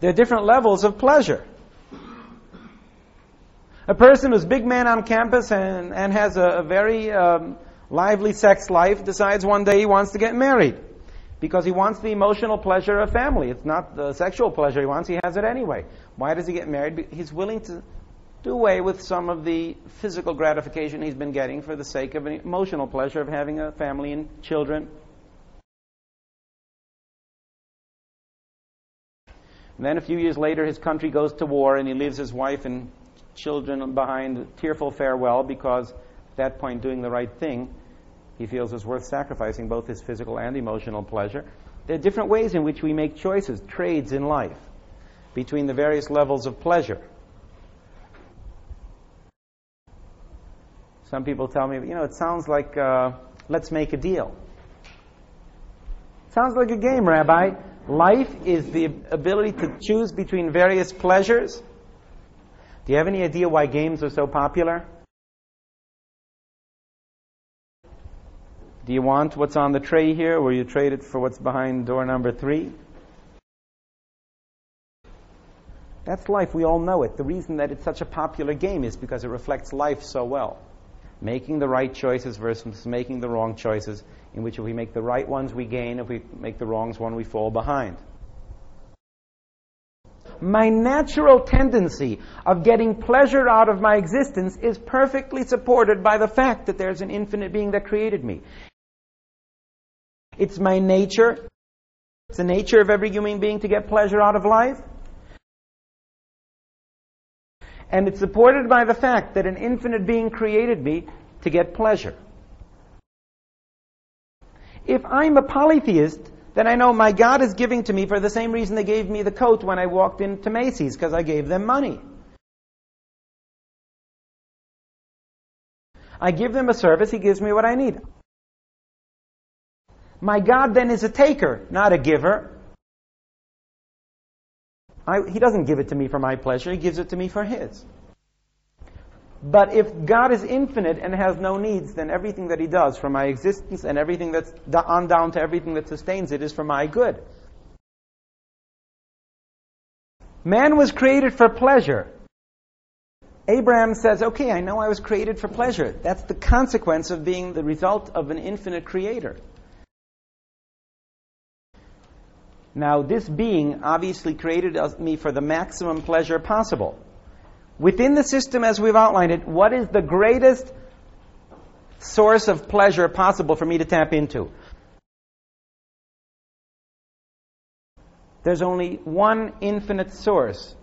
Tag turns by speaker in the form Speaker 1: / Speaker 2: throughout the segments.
Speaker 1: There are different levels of pleasure. A person who's big man on campus and has a very lively sex life decides one day he wants to get married because he wants the emotional pleasure of family. It's not the sexual pleasure he wants. He has it anyway. Why does he get married? He's willing to do away with some of the physical gratification he's been getting for the sake of an emotional pleasure of having a family and children. And then a few years later, his country goes to war and he leaves his wife and children behind, tearful farewell, because at that point doing the right thing he feels is worth sacrificing both his physical and emotional pleasure. There are different ways in which we make choices, trades in life, between the various levels of pleasure. Some people tell me, it sounds like, let's make a deal. Sounds like a game, Rabbi. Life is the ability to choose between various pleasures. Do you have any idea why games are so popular? Do you want what's on the tray here, or will you trade it for what's behind door number 3? That's life. We all know it. The reason that it's such a popular game is because it reflects life so well. Making the right choices versus making the wrong choices, in which if we make the right ones, we gain. If we make the wrong ones, we fall behind. My natural tendency of getting pleasure out of my existence is perfectly supported by the fact that there's an infinite being that created me. It's my nature. It's the nature of every human being to get pleasure out of life. And it's supported by the fact that an infinite being created me to get pleasure. If I'm a polytheist, then I know my God is giving to me for the same reason they gave me the coat when I walked into Macy's, because I gave them money. I give them a service, He gives me what I need. My God then is a taker, not a giver. He doesn't give it to me for my pleasure, He gives it to me for His. But if God is infinite and has no needs, then everything that He does for my existence and everything that's on down to everything that sustains it is for my good. Man was created for pleasure. Abraham says, okay, I know I was created for pleasure. That's the consequence of being the result of an infinite creator. Now, this being obviously created me for the maximum pleasure possible. Within the system as we've outlined it, what is the greatest source of pleasure possible for me to tap into? There's only one infinite source.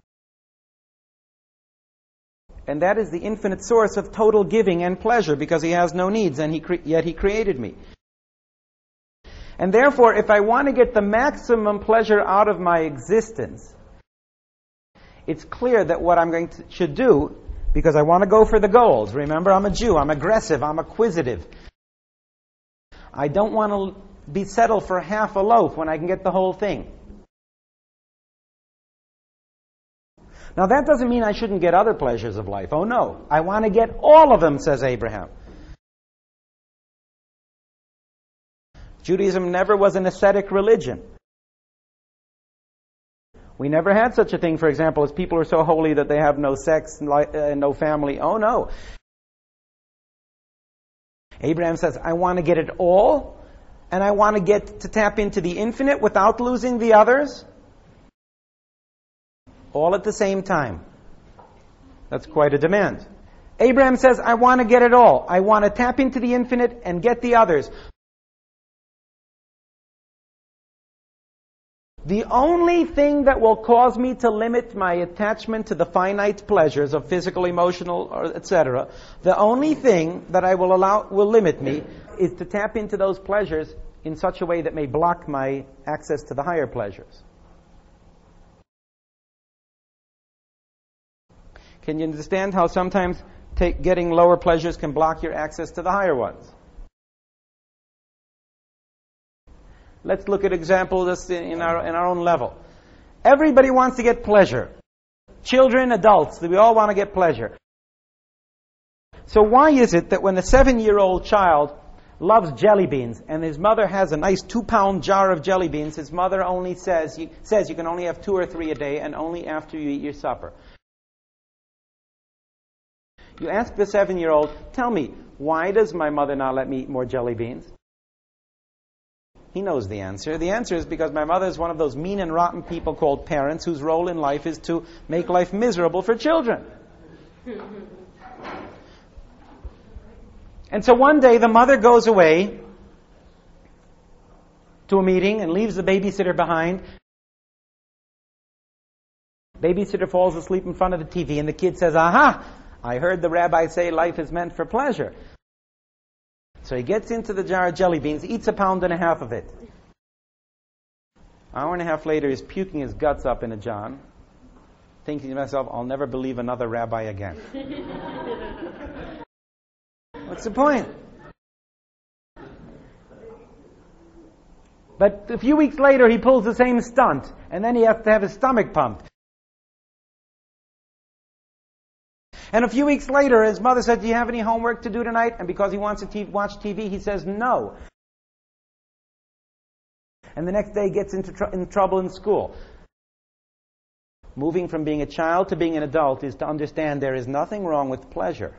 Speaker 1: And that is the infinite source of total giving and pleasure, because He has no needs, and yet He created me. And therefore, if I want to get the maximum pleasure out of my existence, it's clear that what I'm should do, because I want to go for the goals. Remember, I'm a Jew. I'm aggressive. I'm acquisitive. I don't want to be settled for half a loaf when I can get the whole thing. Now, that doesn't mean I shouldn't get other pleasures of life. Oh, no. I want to get all of them, says Abraham. Judaism never was an ascetic religion. We never had such a thing, for example, as people are so holy that they have no sex and no family. Oh, no. Abraham says, I want to get it all, and I want to get to tap into the infinite without losing the others. All at the same time. That's quite a demand. Abraham says, I want to get it all. I want to tap into the infinite and get the others. The only thing that will cause me to limit my attachment to the finite pleasures of physical, emotional, etc., the only thing that I will limit me is to tap into those pleasures in such a way that may block my access to the higher pleasures. Can you understand how sometimes getting lower pleasures can block your access to the higher ones? Let's look at examples in our own level. Everybody wants to get pleasure. Children, adults, we all want to get pleasure. So why is it that when a 7-year-old child loves jelly beans, and his mother has a nice 2-pound jar of jelly beans. His mother only says you can only have 2 or 3 a day, and only after you eat your supper. You ask the 7-year-old, tell me, why does my mother not let me eat more jelly beans? He knows the answer. The answer is because my mother is one of those mean and rotten people called parents whose role in life is to make life miserable for children. And so one day the mother goes away to a meeting and leaves the babysitter behind. Babysitter falls asleep in front of the TV, and the kid says, aha, I heard the rabbi say life is meant for pleasure. So he gets into the jar of jelly beans, eats 1.5 pounds of it. 1.5 hours later, he's puking his guts up in a jar, thinking to myself, I'll never believe another rabbi again. What's the point? But a few weeks later, he pulls the same stunt, and then he has to have his stomach pumped. And a few weeks later, his mother said, do you have any homework to do tonight? And because he wants to watch TV, he says no. And the next day he gets into trouble in school. Moving from being a child to being an adult is to understand there is nothing wrong with pleasure.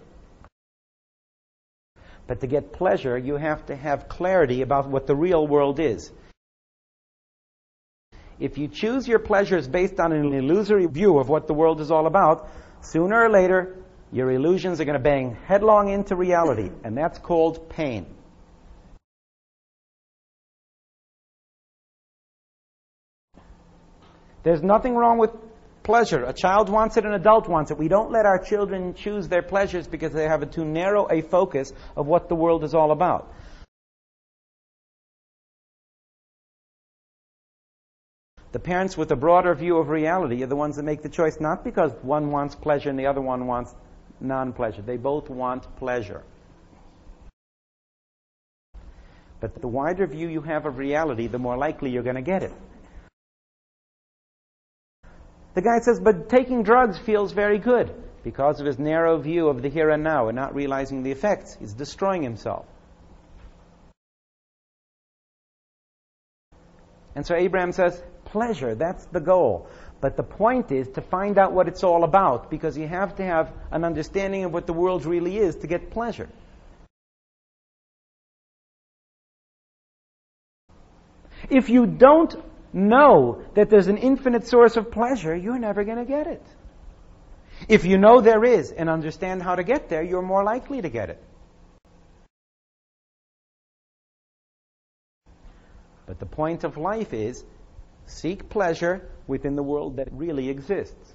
Speaker 1: But to get pleasure, you have to have clarity about what the real world is. If you choose your pleasures based on an illusory view of what the world is all about, sooner or later, your illusions are going to bang headlong into reality, and that's called pain. There's nothing wrong with pleasure. A child wants it, an adult wants it. We don't let our children choose their pleasures because they have too narrow a focus of what the world is all about. The parents with a broader view of reality are the ones that make the choice, not because one wants pleasure and the other one wants non-pleasure. They both want pleasure. But the wider view you have of reality, the more likely you're going to get it. The guy says, but taking drugs feels very good because of his narrow view of the here and now and not realizing the effects. He's destroying himself. And so Abraham says, pleasure, that's the goal. But the point is to find out what it's all about, because you have to have an understanding of what the world really is to get pleasure. If you don't know that there's an infinite source of pleasure, you're never going to get it. If you know there is and understand how to get there, you're more likely to get it. But the point of life is seek pleasure within the world that really exists.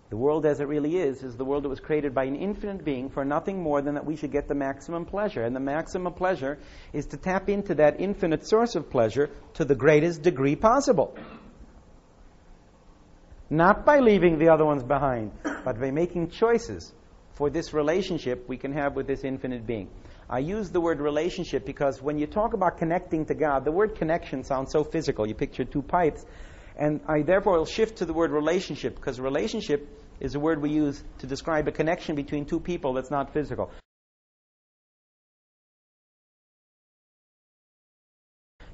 Speaker 1: The world as it really is the world that was created by an infinite being for nothing more than that we should get the maximum pleasure. And the maximum pleasure is to tap into that infinite source of pleasure to the greatest degree possible. Not by leaving the other ones behind, but by making choices for this relationship we can have with this infinite being. I use the word relationship because when you talk about connecting to God, the word connection sounds so physical. You picture 2 pipes. And I therefore will shift to the word relationship, because relationship is a word we use to describe a connection between 2 people that's not physical.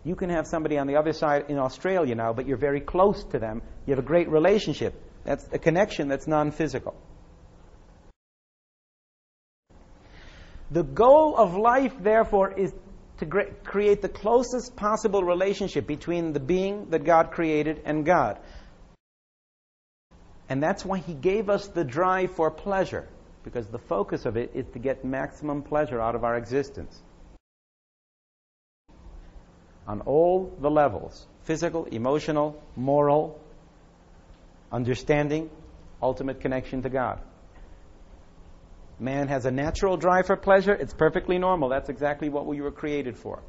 Speaker 1: You can have somebody on the other side in Australia now, but you're very close to them. You have a great relationship. That's a connection that's non-physical. The goal of life, therefore, is to create the closest possible relationship between the being that God created and God. And that's why He gave us the drive for pleasure, because the focus of it is to get maximum pleasure out of our existence. On all the levels, physical, emotional, moral, understanding, ultimate connection to God. Man has a natural drive for pleasure. It's perfectly normal. That's exactly what we were created for.